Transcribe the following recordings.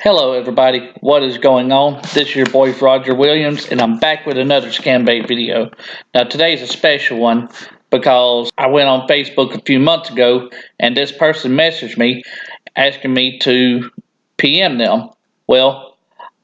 Hello, everybody. What is going on? This is your boy Roger Williams, and I'm back with another scam bait video. Now, today's a special one because I went on Facebook a few months ago, and this person messaged me asking me to PM them. Well,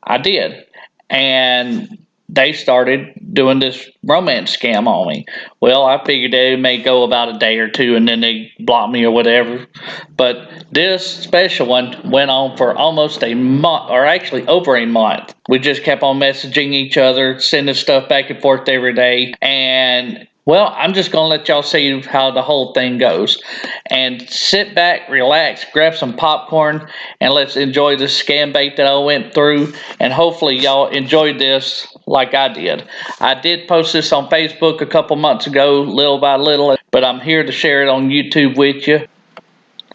I did, and they started doing this romance scam on me. Well, I figured they may go about a day or two and then they block me or whatever. But this special one went on for almost a month, or actually over a month. We just kept on messaging each other, sending stuff back and forth every day. And well, I'm just going to let y'all see how the whole thing goes. And sit back, relax, grab some popcorn, and let's enjoy this scam bait that I went through. And hopefully, y'all enjoyed this like I did. I did post this on Facebook a couple months ago, little by little, but I'm here to share it on YouTube with you.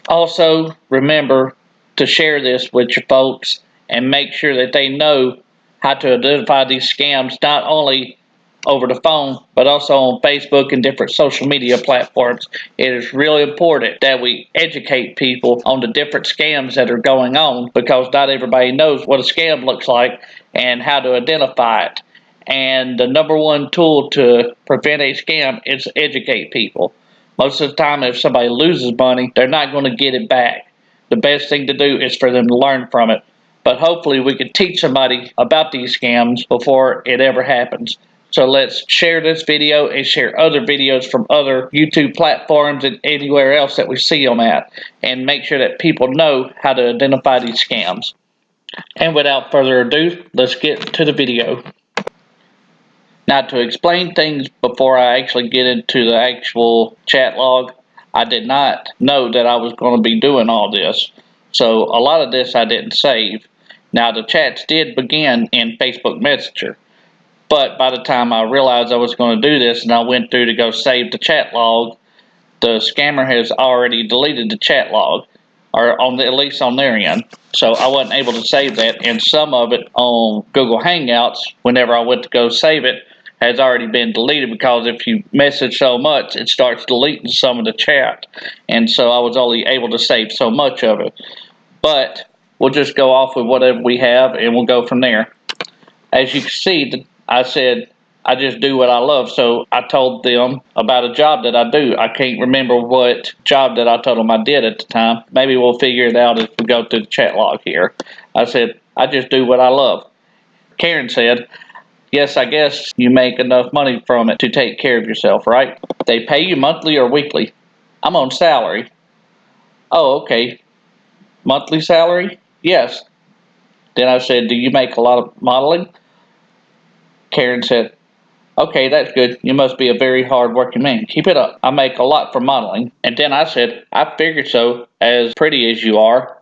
Also, remember to share this with your folks and make sure that they know how to identify these scams, not only over the phone, but also on Facebook and different social media platforms. It is really important that we educate people on the different scams that are going on because not everybody knows what a scam looks like and how to identify it. And the number one tool to prevent a scam is to educate people. Most of the time, if somebody loses money, they're not going to get it back. The best thing to do is for them to learn from it. But hopefully we can teach somebody about these scams before it ever happens. So let's share this video and share other videos from other YouTube platforms and anywhere else that we see them at. And make sure that people know how to identify these scams. And without further ado, let's get to the video. Now, to explain things before I actually get into the actual chat log, I did not know that I was going to be doing all this. So a lot of this I didn't save. Now, the chats did begin in Facebook Messenger. But by the time I realized I was going to do this and I went through to go save the chat log, the scammer has already deleted the chat log, or at least on their end. So I wasn't able to save that, and some of it on Google Hangouts, whenever I went to go save it, has already been deleted because if you message so much, it starts deleting some of the chat. And so I was only able to save so much of it. But we'll just go off with whatever we have, and we'll go from there. As you can see, I said, I just do what I love. So I told them about a job that I do. I can't remember what job that I told them I did at the time. Maybe we'll figure it out as we go through the chat log here. I said, I just do what I love. Karen said, yes, I guess you make enough money from it to take care of yourself, right? They pay you monthly or weekly? I'm on salary. Oh, okay. Monthly salary? Yes. Then I said, do you make a lot of modeling? Karen said, okay, that's good. You must be a very hard-working man. Keep it up. I make a lot from modeling. And then I said, I figured so, as pretty as you are.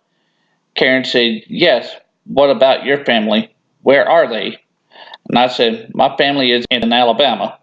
Karen said, yes. What about your family? Where are they? And I said, my family is in Alabama.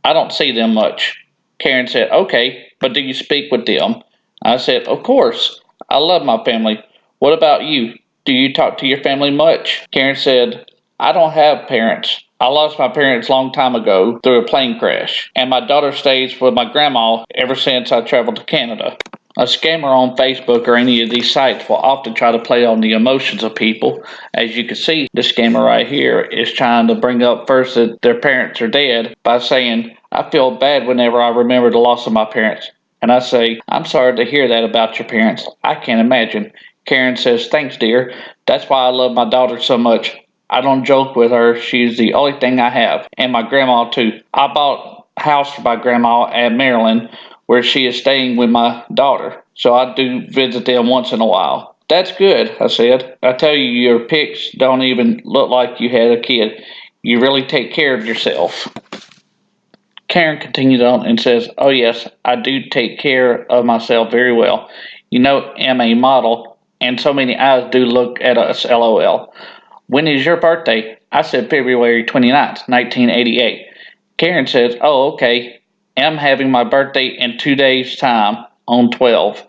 I don't see them much. Karen said, okay, but do you speak with them? I said, of course. I love my family. What about you? Do you talk to your family much? Karen said, I don't have parents. I lost my parents a long time ago through a plane crash, and my daughter stays with my grandma ever since I traveled to Canada. A scammer on Facebook or any of these sites will often try to play on the emotions of people. As you can see, the scammer right here is trying to bring up first that their parents are dead by saying, I feel bad whenever I remember the loss of my parents. And I say, I'm sorry to hear that about your parents. I can't imagine. Karen says, thanks, dear. That's why I love my daughter so much. I don't joke with her. She's the only thing I have. And my grandma, too. I bought a house for my grandma at Maryland where she is staying with my daughter. So I do visit them once in a while. That's good, I said. I tell you, your pics don't even look like you had a kid. You really take care of yourself. Karen continued on and says, oh yes, I do take care of myself very well. You know, I'm a model, and so many eyes do look at us, LOL. When is your birthday? I said February 29th, 1988. Karen says, oh, okay. I'm having my birthday in 2 days' time on 12.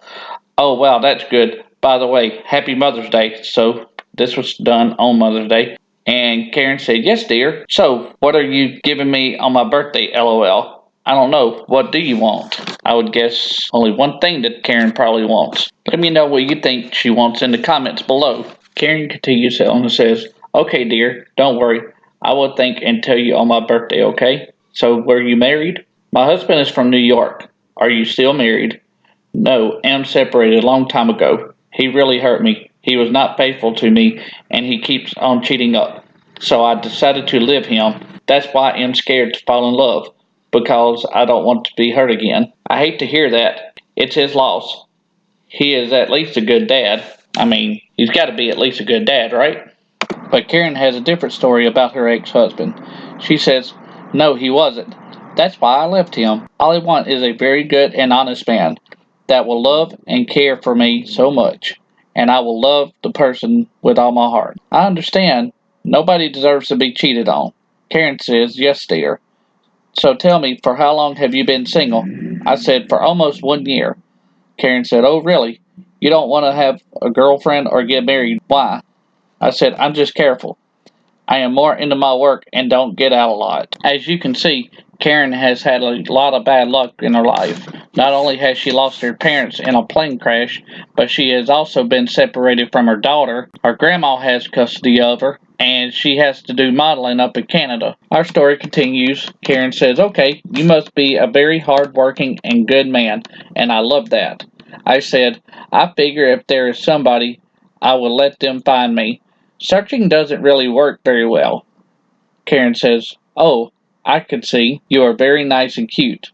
Oh, wow, that's good. By the way, happy Mother's Day. So this was done on Mother's Day. And Karen said, yes, dear. So what are you giving me on my birthday, LOL? I don't know. What do you want? I would guess only one thing that Karen probably wants. Let me know what you think she wants in the comments below. Karen continues on and says, "Okay, dear, don't worry. I will think and tell you on my birthday, okay? So, were you married?" "My husband is from New York. Are you still married?" "No, am separated a long time ago. He really hurt me. He was not faithful to me, and he keeps on cheating up. So I decided to leave him. That's why I'm scared to fall in love, because I don't want to be hurt again." "I hate to hear that. It's his loss. He is at least a good dad. I mean, he's got to be at least a good dad, right?" But Karen has a different story about her ex-husband. She says, "No, he wasn't. That's why I left him. All I want is a very good and honest man that will love and care for me so much, and I will love the person with all my heart." "I understand. Nobody deserves to be cheated on." Karen says, "Yes, dear. So tell me, for how long have you been single?" I said, "For almost 1 year." Karen said, "Oh, really? You don't want to have a girlfriend or get married? Why?" I said, "I'm just careful. I am more into my work and don't get out a lot." As you can see, Karen has had a lot of bad luck in her life. Not only has she lost her parents in a plane crash, but she has also been separated from her daughter. Her grandma has custody of her, and she has to do modeling up in Canada. Our story continues. Karen says, "Okay, you must be a very hard-working and good man, and I love that." I said, "I figure if there is somebody, I will let them find me. Searching doesn't really work very well." Karen says, "Oh, I could see. You are very nice and cute.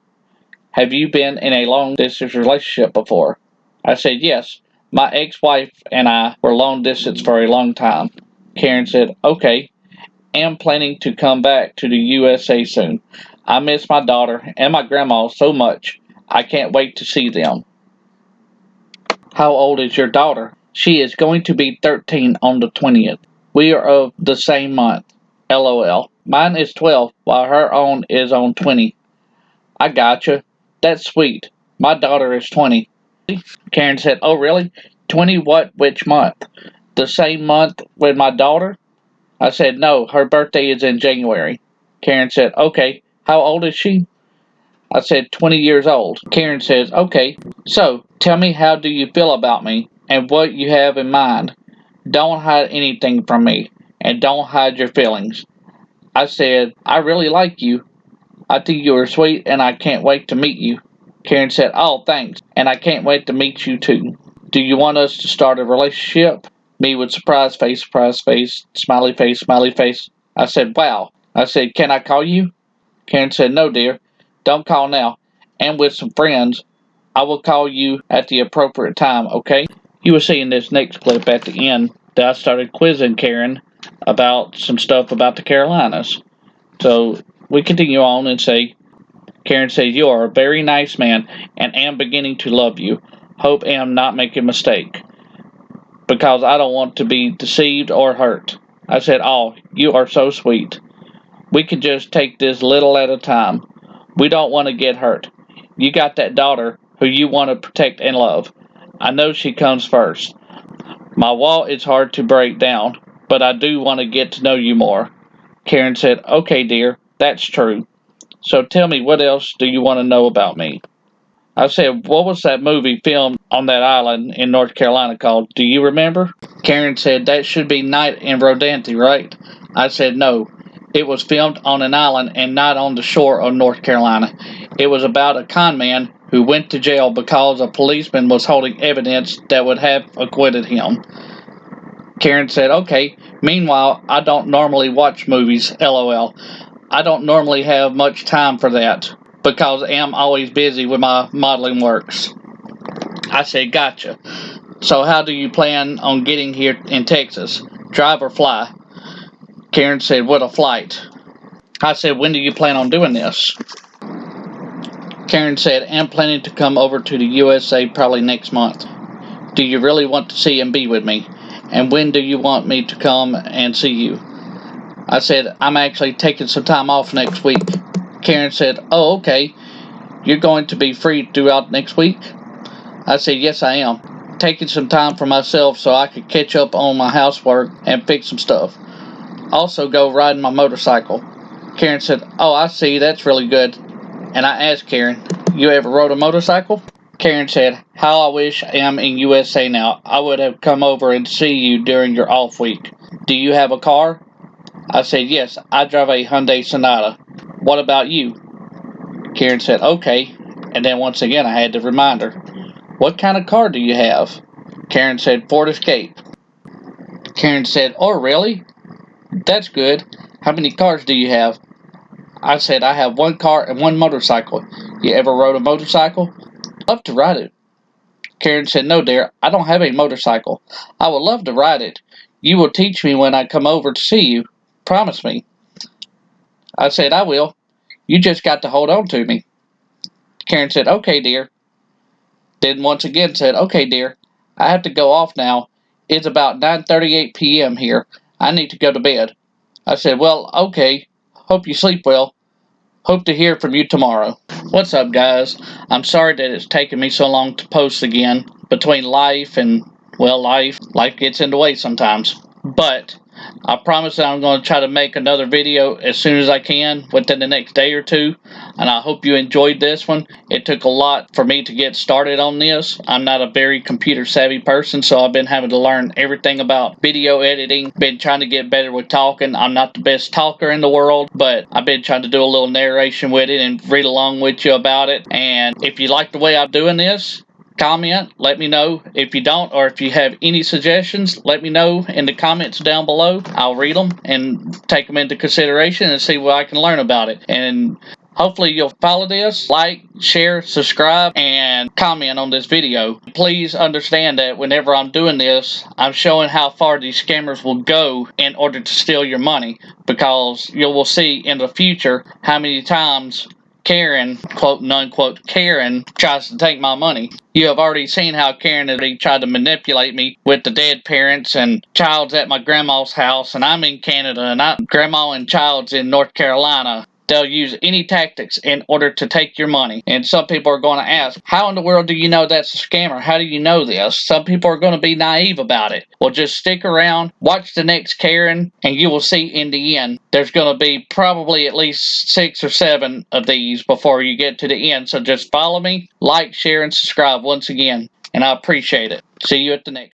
Have you been in a long distance relationship before?" I said, "Yes. My ex-wife and I were long distance for a long time." Karen said, "Okay. Am planning to come back to the USA soon. I miss my daughter and my grandma so much. I can't wait to see them." "How old is your daughter?" "She is going to be 13 on the 20th. We are of the same month. LOL. Mine is 12, while her own is on 20. I gotcha. That's sweet. My daughter is 20. Karen said, "Oh, really? 20 what, which month?" "The same month with my daughter?" I said, "No, her birthday is in January." Karen said, "Okay. How old is she?" I said, 20 years old. Karen says, "Okay. So, tell me, how do you feel about me and what you have in mind? Don't hide anything from me, and don't hide your feelings." I said, "I really like you. I think you are sweet, and I can't wait to meet you." Karen said, "Oh, thanks, and I can't wait to meet you too. Do you want us to start a relationship?" Me with surprise face, smiley face, smiley face. I said, "Wow." I said, "Can I call you?" Karen said, "No, dear. Don't call now. And with some friends. I will call you at the appropriate time, okay?" You will see in this next clip at the end that I started quizzing Karen about some stuff about the Carolinas. So we continue on and say, Karen says, "You are a very nice man and am beginning to love you. Hope am not making a mistake, because I don't want to be deceived or hurt." I said, "Oh, you are so sweet. We can just take this little at a time. We don't want to get hurt. You got that daughter who you want to protect and love. I know she comes first. My wall is hard to break down, but I do want to get to know you more." Karen said, "Okay, dear, that's true. So tell me, what else do you want to know about me?" I said, "What was that movie filmed on that island in North Carolina called? Do you remember?" Karen said, "That should be Night in Rodanthe, right?" I said, "No. It was filmed on an island and not on the shore of North Carolina. It was about a con man who went to jail because a policeman was holding evidence that would have acquitted him." Karen said, "Okay. Meanwhile, I don't normally watch movies, LOL. I don't normally have much time for that, because I'm always busy with my modeling works." I said, "Gotcha. So how do you plan on getting here in Texas? Drive or fly?" Karen said, "What a flight." I said, "When do you plan on doing this?" Karen said, "I'm planning to come over to the USA probably next month. Do you really want to see and be with me? And when do you want me to come and see you?" I said, "I'm actually taking some time off next week." Karen said, "Oh, okay. You're going to be free throughout next week?" I said, "Yes, I am. Taking some time for myself so I could catch up on my housework and fix some stuff. Also go riding my motorcycle." Karen said, "Oh, I see. That's really good." And I asked Karen, "You ever rode a motorcycle?" Karen said, "How I wish I am in USA now. I would have come over and see you during your off week. Do you have a car?" I said, "Yes, I drive a Hyundai Sonata. What about you?" Karen said, "Okay." And then once again I had to remind her, "What kind of car do you have?" Karen said, "Ford Escape." Karen said, "Oh, really? That's good. How many cars do you have?" I said, "I have one car and one motorcycle. You ever rode a motorcycle?" "Love to ride it." Karen said, "No, dear, I don't have a motorcycle. I would love to ride it. You will teach me when I come over to see you. Promise me." I said, "I will. You just got to hold on to me." Karen said, "Okay, dear." Then once again said, "Okay, dear, I have to go off now. It's about 9:38 p.m. here. I need to go to bed." I said, "Well, okay. Hope you sleep well. Hope to hear from you tomorrow." What's up, guys? I'm sorry that it's taken me so long to post again. Between life and, well, life gets in the way sometimes. But I promise that I'm going to try to make another video as soon as I can within the next day or two. And I hope you enjoyed this one. It took a lot for me to get started on this. I'm not a very computer savvy person, so I've been having to learn everything about video editing. Been trying to get better with talking. I'm not the best talker in the world, but I've been trying to do a little narration with it and read along with you about it. And if you like the way I'm doing this, comment, let me know. If you don't, or if you have any suggestions, let me know in the comments down below. I'll read them and take them into consideration and see what I can learn about it. And hopefully you'll follow this, like, share, subscribe, and comment on this video. Please understand that whenever I'm doing this, I'm showing how far these scammers will go in order to steal your money, because you will see in the future how many times Karen, quote unquote, Karen tries to take my money. You have already seen how Karen has tried to manipulate me with the dead parents and child's at my grandma's house, and I'm in Canada, and grandma and child's in North Carolina. They'll use any tactics in order to take your money. And some people are going to ask, how in the world do you know that's a scammer? How do you know this? Some people are going to be naive about it. Well, just stick around, watch the next Karen, and you will see in the end, there's going to be probably at least 6 or 7 of these before you get to the end. So just follow me, like, share, and subscribe once again. And I appreciate it. See you at the next.